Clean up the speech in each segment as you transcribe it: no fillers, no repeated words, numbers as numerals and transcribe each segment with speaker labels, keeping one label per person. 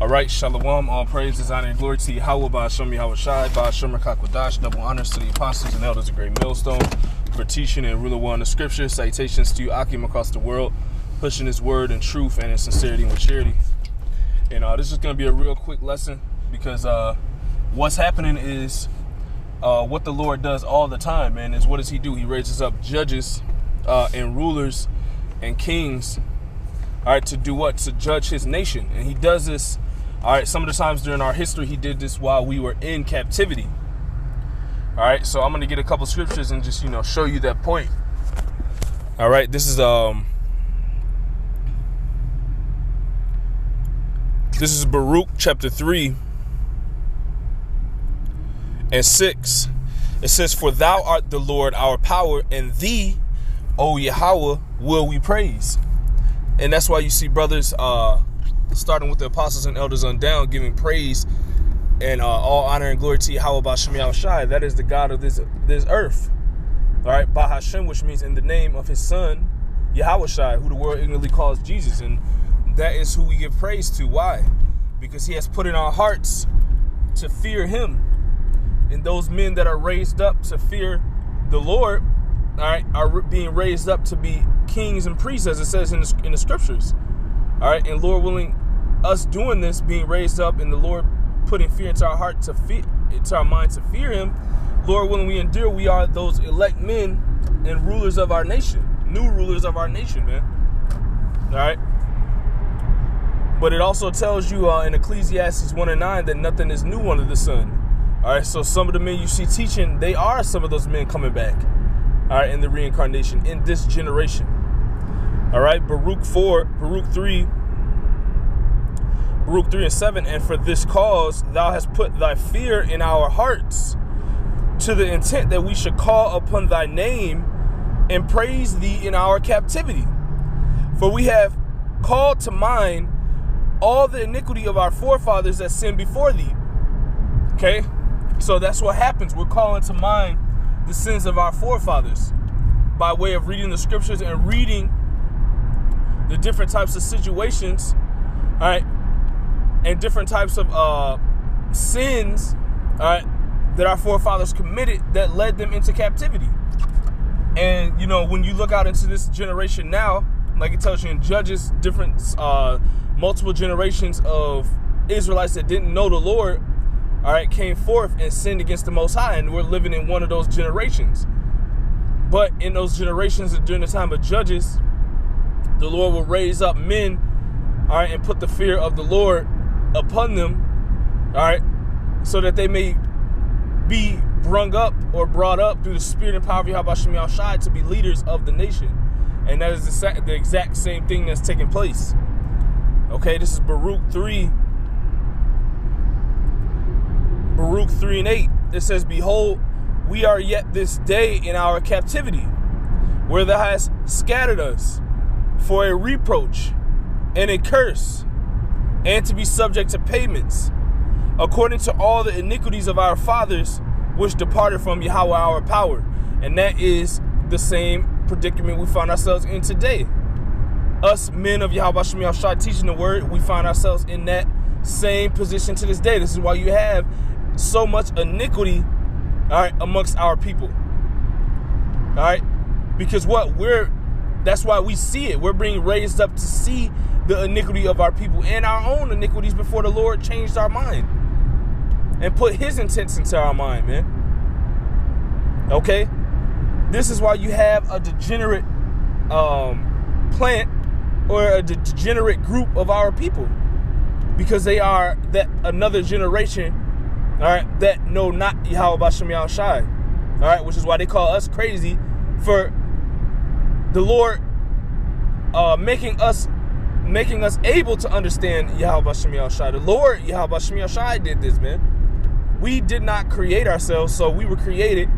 Speaker 1: All right, shalom, all praises, honor, and glory to Yahweh, Ba'ashem Yahweh Shai, Ba'ashem Rakakwadash, double honors to the apostles and elders of Great Millstone for teaching and ruler well in the scriptures. Citations to you, Akim, across the world, pushing his word in truth and in sincerity and with charity. And this is going to be a real quick lesson because what's happening is what the Lord does all the time, man, is what does he do? He raises up judges and rulers and kings, all right, to do what? To judge his nation. And he does this. All right, some of the times during our history, he did this while we were in captivity. All right, so I'm going to get a couple scriptures and just, show you that point. All right, this is Baruch chapter 3 and 6. It says, "For thou art the Lord our power, and thee, O Yahweh, will we praise." And that's why you see brothers starting with the apostles and elders on down, giving praise and all honor and glory to Yahweh Ba'ashem Yahweh Shai. That is the God of this earth. All right, Bahashem, which means in the name of his son, Yahweh Shai, who the world ignorantly calls Jesus. And that is who we give praise to. Why? Because he has put in our hearts to fear him. And those men that are raised up to fear the Lord, all right, are being raised up to be kings and priests, as it says in the scriptures. All right, and Lord willing, us doing this, being raised up, and the Lord putting fear into our heart into our mind to fear him, Lord willing, we endure. We are those elect men and rulers of our nation, new rulers of our nation, man. All right. But it also tells you in Ecclesiastes 1:9 that nothing is new under the sun. All right, so some of the men you see teaching, they are some of those men coming back, all right, in the reincarnation in this generation. All right, Baruch 3 and 7, "And for this cause thou hast put thy fear in our hearts, to the intent that we should call upon thy name and praise thee in our captivity. For we have called to mind all the iniquity of our forefathers that sinned before thee." Okay, so that's what happens. We're calling to mind the sins of our forefathers by way of reading the scriptures and reading the different types of situations, all right, and different types of sins, all right, that our forefathers committed that led them into captivity. And, when you look out into this generation now, like it tells you in Judges, different multiple generations of Israelites that didn't know the Lord, all right, came forth and sinned against the Most High, and we're living in one of those generations. But in those generations during the time of Judges, the Lord will raise up men, all right, and put the fear of the Lord upon them, all right, so that they may be brung up or brought up through the spirit and power of Yahweh Ba'ashem Yahweh Shai to be leaders of the nation. And that is the exact same thing that's taking place. Okay, this is Baruch 3 and 8. It says, "Behold, we are yet this day in our captivity, where thou hast scattered us for a reproach and a curse, and to be subject to payments, according to all the iniquities of our fathers, which departed from Yahweh our power." And that is the same predicament we find ourselves in today. Us men of Yahweh Ba'ashem Yahweh Shai teaching the word, we find ourselves in that same position to this day. This is why you have so much iniquity, all right, amongst our people. All right, because that's why we see it. We're being raised up to see the iniquity of our people and our own iniquities before the Lord changed our mind and put his intents into our mind, man. Okay? This is why you have a degenerate plant or a degenerate group of our people, because they are that another generation, all right, that know not Yahweh Ba'ashem Yahweh Shai, all right, which is why they call us crazy for the Lord making us able to understand Yahweh Ba'ashem Yahweh Shai. The Lord Yahweh Ba'ashem Yahweh Shai did this, man. We did not create ourselves, so we were created,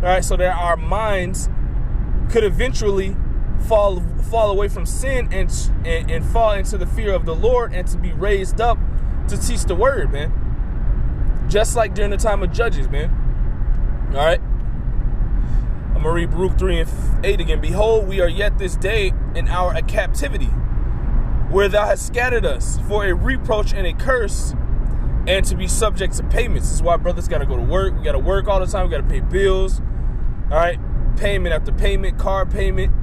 Speaker 1: all right, so that our minds could eventually fall away from sin and fall into the fear of the Lord, and to be raised up to teach the word, man. Just like during the time of Judges, man. All right. I'm going to read Baruch 3 and 8 again. "Behold, we are yet this day in our captivity, where thou hast scattered us for a reproach and a curse, and to be subject to payments. This is why brothers got to go to work. We got to work all the time. We got to pay bills. All right, payment after payment, car payment.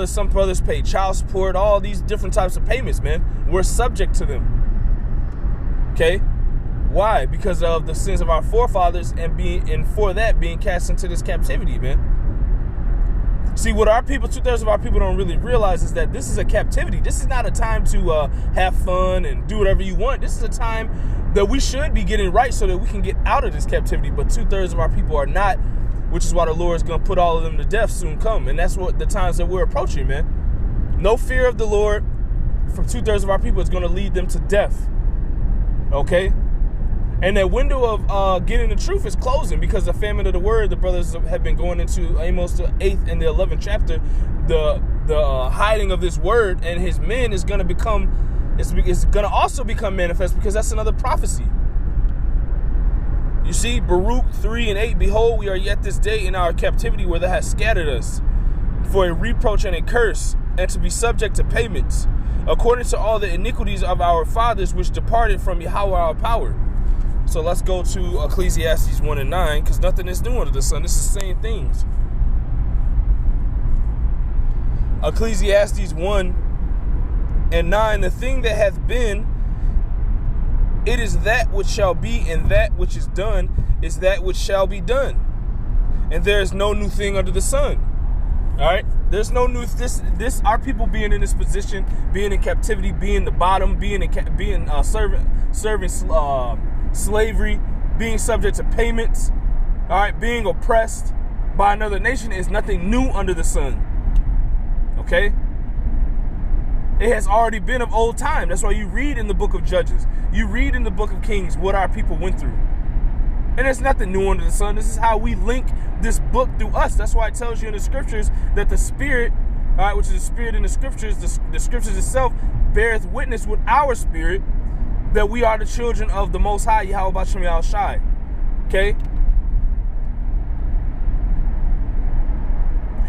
Speaker 1: Some brothers pay child support. All these different types of payments, man. We're subject to them. Okay, why? Because of the sins of our forefathers, and for that being cast into this captivity, man. See, what our people, 2/3 of our people don't really realize is that this is a captivity. This is not a time to have fun and do whatever you want. This is a time that we should be getting right so that we can get out of this captivity. But 2/3 of our people are not, which is why the Lord is going to put all of them to death soon come. And that's what the times that we're approaching, man. No fear of the Lord from 2/3 of our people is going to lead them to death. Okay? And that window of getting the truth is closing because the famine of the word, the brothers have been going into Amos the 8th and the 11th chapter. The hiding of this word and his men is going to become, it's going to also become manifest because that's another prophecy. You see, Baruch 3:8, behold, we are yet this day in our captivity where thou hast scattered us for a reproach and a curse, and to be subject to payments, according to all the iniquities of our fathers which departed from Yahweh our power. So let's go to Ecclesiastes 1:9, because nothing is new under the sun. This is the same things. Ecclesiastes 1:9, the thing that hath been, it is that which shall be, and that which is done is that which shall be done. And there is no new thing under the sun. All right? There's no new, our people being in this position, being in captivity, being the bottom, serving slavery, being subject to payments, all right, being oppressed by another nation is nothing new under the sun. Okay? It has already been of old time. That's why you read in the book of Judges, you read in the book of Kings what our people went through. And there's nothing new under the sun. This is how we link this book through us. That's why it tells you in the scriptures that the Spirit, all right, which is the Spirit in the scriptures, the scriptures itself beareth witness with our spirit that we are the children of the Most High, Yahweh B'Shem Yahweh Shai. Okay?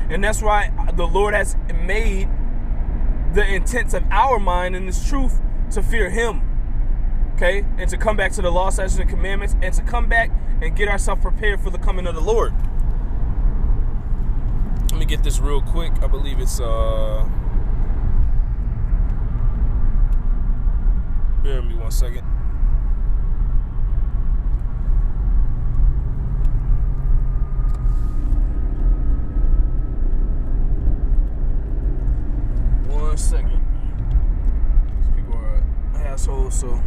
Speaker 1: And that's why the Lord has made the intents of our mind in this truth to fear him. Okay? And to come back to the law, statutes, and commandments, and to come back and get ourselves prepared for the coming of the Lord. Let me get this real quick. I believe it's bear with me 1 second. These people are assholes, so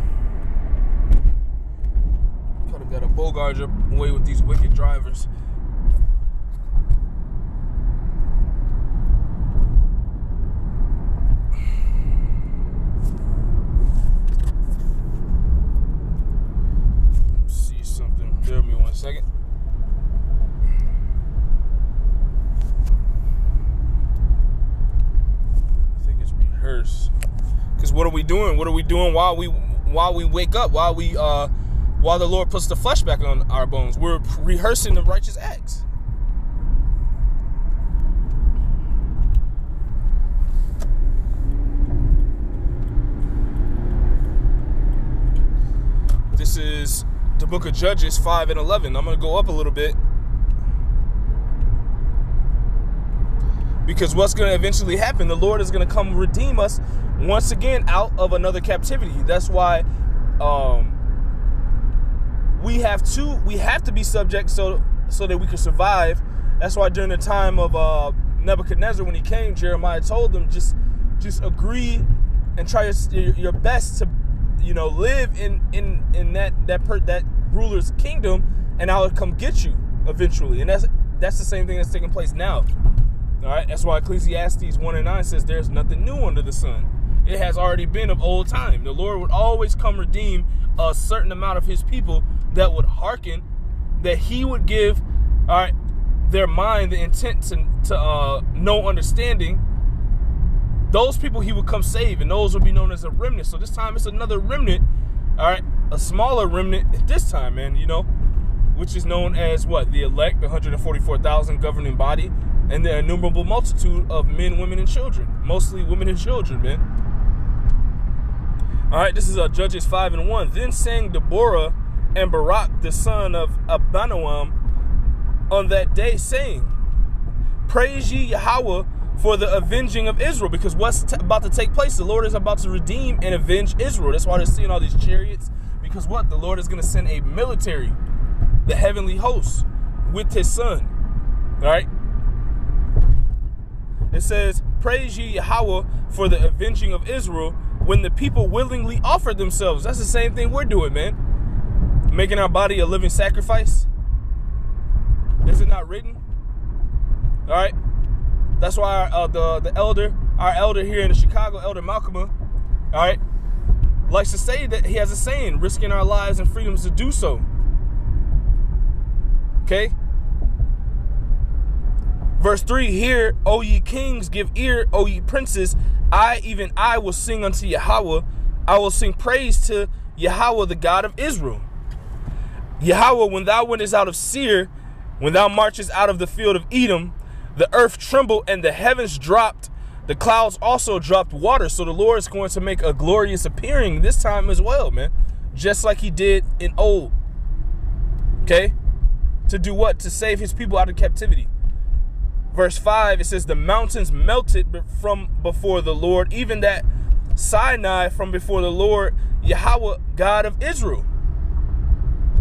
Speaker 1: kind of got to bogart your way with these wicked drivers. Bear with me 1 second. I think it's rehearsed. Because what are we doing? What are we doing while we wake up? While the Lord puts the flesh back on our bones? We're rehearsing the righteous acts. This is the book of Judges 5:11. I'm going to go up a little bit because what's going to eventually happen, the Lord is going to come redeem us once again out of another captivity. That's why we have to be subject so that we can survive. That's why during the time of Nebuchadnezzar, when he came, Jeremiah told them just agree and try your best to live in that ruler's kingdom, and I'll come get you eventually. And that's the same thing that's taking place now. All right, that's why Ecclesiastes 1:9 says there's nothing new under the sun. It has already been of old time. The Lord would always come redeem a certain amount of his people that would hearken, that he would give, all right, their mind the intent to know understanding. Those people he would come save, and those would be known as a remnant. So this time it's another remnant, all right, a smaller remnant at this time, man, which is known as what? The elect, the 144,000 governing body, and the innumerable multitude of men, women, and children. Mostly women and children, man. All right, this is Judges 5:1. Then sang Deborah and Barak, the son of Abinoam, on that day, saying, praise ye Yahweh for the avenging of Israel. Because what's about to take place? The Lord is about to redeem and avenge Israel. That's why they're seeing all these chariots. Because what? The Lord is going to send a military, the heavenly host, with his son. All right? It says, praise ye Yahweh for the avenging of Israel, when the people willingly offered themselves. That's the same thing we're doing, man. Making our body a living sacrifice. Is it not written? All right. That's why the elder, our elder here in Chicago, Elder Malcolm, all right, likes to say that he has a saying, risking our lives and freedoms to do so. Okay. Verse 3, hear, O ye kings, give ear, O ye princes, even I will sing unto Yahweh. I will sing praise to Yahweh, the God of Israel. Yahweh, when thou wentest out of Seir, when thou marchest out of the field of Edom, the earth trembled and the heavens dropped. The clouds also dropped water. So the Lord is going to make a glorious appearing this time as well, man. Just like he did in old. Okay? To do what? To save his people out of captivity. Verse 5, it says, the mountains melted from before the Lord, even that Sinai from before the Lord, Yahweh, God of Israel.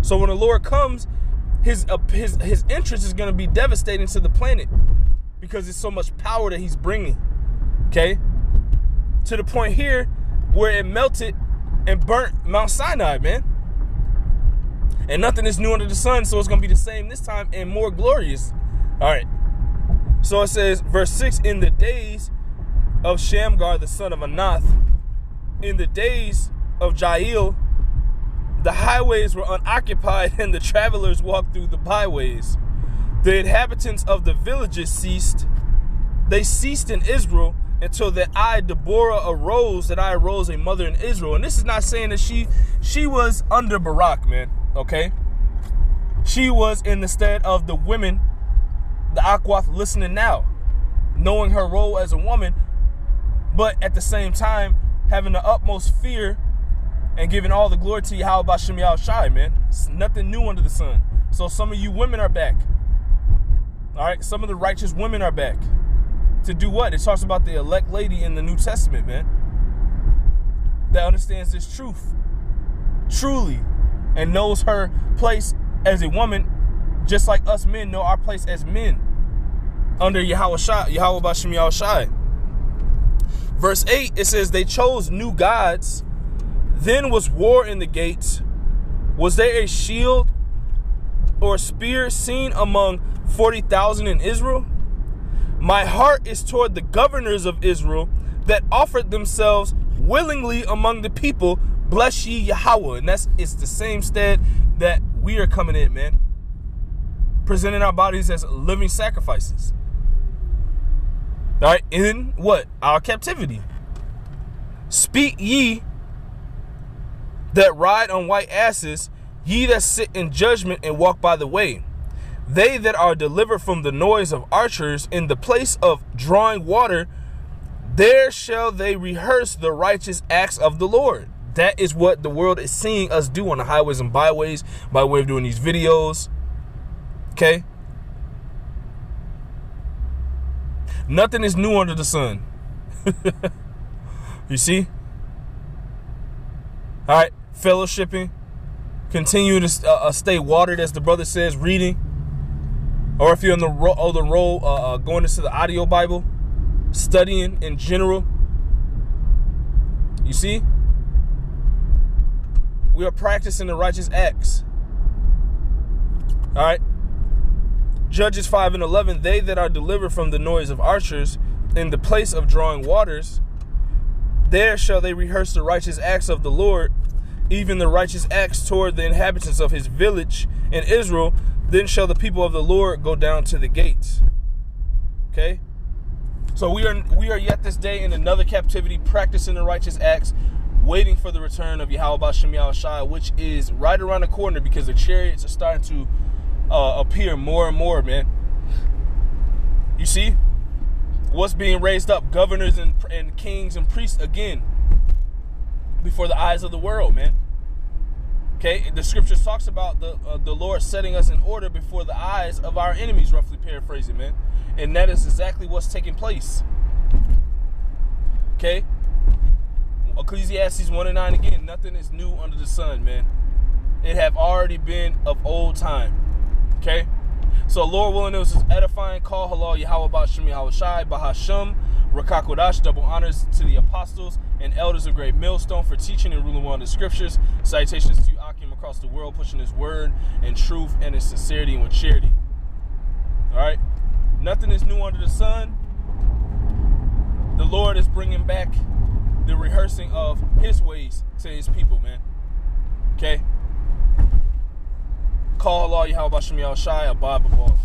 Speaker 1: So when the Lord comes, his entrance is going to be devastating to the planet because it's so much power that he's bringing. Okay? To the point here where it melted and burnt Mount Sinai, man. And nothing is new under the sun, so it's going to be the same this time and more glorious. All right. So it says, verse 6, in the days of Shamgar, the son of Anath, in the days of Jael, the highways were unoccupied and the travelers walked through the byways. The inhabitants of the villages ceased. They ceased in Israel until that I, Deborah, arose, that I arose a mother in Israel. And this is not saying that she was under Barak, man, okay? She was in the stead of the women, the Akwath listening now, knowing her role as a woman, but at the same time, having the utmost fear and giving all the glory to Yahweh Bashem Yahweh Shai, man. It's nothing new under the sun. So some of you women are back. All right, some of the righteous women are back. To do what? It talks about the elect lady in the New Testament, man, that understands this truth truly and knows her place as a woman, just like us men know our place as men under Yahweh Bashem Yahweh Shai. Verse 8, it says, they chose new gods. Then was war in the gates. Was there a shield or spear seen among 40,000 in Israel? My heart is toward the governors of Israel that offered themselves willingly among the people. Bless ye Yahweh. And it's the same stead that we are coming in, man. Presenting our bodies as living sacrifices. All right, in what? Our captivity. Speak ye that ride on white asses, ye that sit in judgment and walk by the way. They that are delivered from the noise of archers in the place of drawing water, there shall they rehearse the righteous acts of the Lord. That is what the world is seeing us do on the highways and byways by way of doing these videos. Okay? Nothing is new under the sun. You see? All right, fellowshipping. Continue to stay watered, as the brother says, reading. Or if you're on the roll, going into the audio Bible, studying in general. You see? We are practicing the righteous acts. All right. Judges 5:11, they that are delivered from the noise of archers in the place of drawing waters, there shall they rehearse the righteous acts of the Lord, even the righteous acts toward the inhabitants of his village in Israel. Then shall the people of the Lord go down to the gates. Okay? So we are yet this day in another captivity, practicing the righteous acts, waiting for the return of Yahweh Bashem Yahweh Shai, which is right around the corner, because the chariots are starting to appear more and more, man. You see? What's being raised up? Governors and kings and priests again. before the eyes of the world, man. Okay, the scriptures talks about the Lord setting us in order before the eyes of our enemies, roughly paraphrasing, man. And that is exactly what's taking place. Okay? Ecclesiastes 1:9 again, nothing is new under the sun, man. It have already been of old time. Okay? So Lord willing, it was edifying. Call halal Yahweh Ba'Shem Yahweh Shai Bahasham Rakakodash. Double honors to the apostles and elders of Great Millstone for teaching and ruling well in the scriptures. Salutations to you, Akim, across the world, pushing his word and truth and in sincerity and with charity. All right? Nothing is new under the sun. The Lord is bringing back the rehearsing of his ways to his people, man. Okay? Call Allah Yahweh Ba'Shem Yahweh Shai, abide b'Ball.